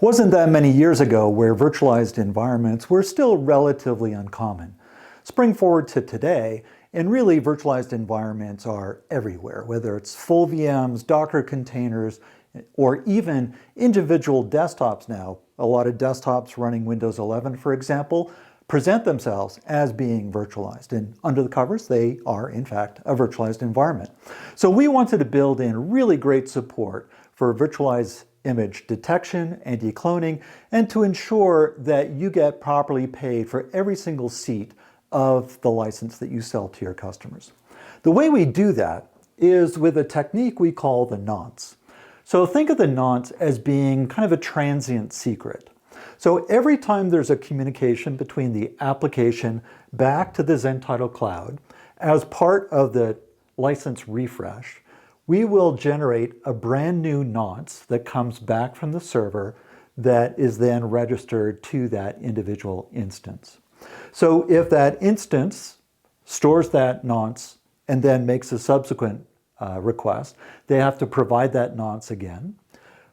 Wasn't that many years ago where virtualized environments were still relatively uncommon. Spring forward to today, and really virtualized environments are everywhere, whether it's full VMs, Docker containers, or even individual desktops now. A lot of desktops running Windows 11, for example, present themselves as being virtualized. And under the covers, they are, in fact, a virtualized environment. So we wanted to build in really great support for virtualized image detection, anti-cloning, and to ensure that you get properly paid for every single seat of the license that you sell to your customers. The way we do that is with a technique we call the nonce. So think of the nonce as being kind of a transient secret. So every time there's a communication between the application back to the Zentitle cloud, as part of the license refresh, we will generate a brand new nonce that comes back from the server that is then registered to that individual instance. So if that instance stores that nonce and then makes a subsequent request, they have to provide that nonce again.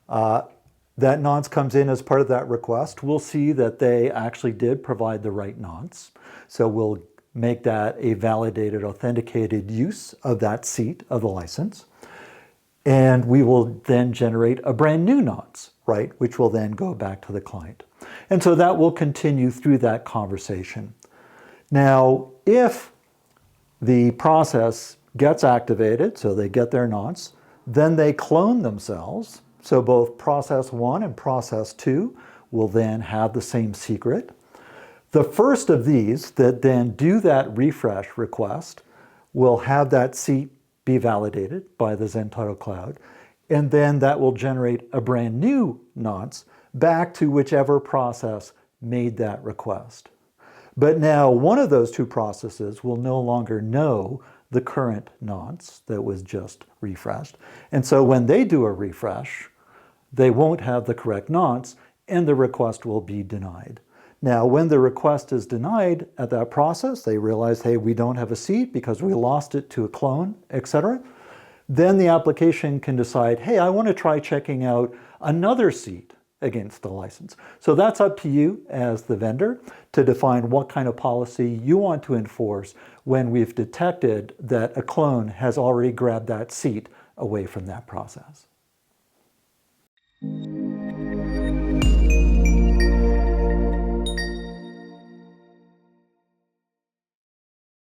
That nonce comes in as part of that request. We'll see that they actually did provide the right nonce. So we'll make that a validated, authenticated use of that seat of the license. And we will then generate a brand new nonce, right, which will then go back to the client. And so that will continue through that conversation. Now, if the process gets activated, so they get their nonce, then they clone themselves. So both process 1 and process 2 will then have the same secret. The first of these that then do that refresh request will have that seat be validated by the Zentitle cloud, and then that will generate a brand new nonce back to whichever process made that request. But now one of those two processes will no longer know the current nonce that was just refreshed. And so when they do a refresh, they won't have the correct nonce and the request will be denied. Now, when the request is denied at that process, they realize, hey, we don't have a seat because we lost it to a clone, etc. Then the application can decide, hey, I want to try checking out another seat against the license. So that's up to you as the vendor to define what kind of policy you want to enforce when we've detected that a clone has already grabbed that seat away from that process.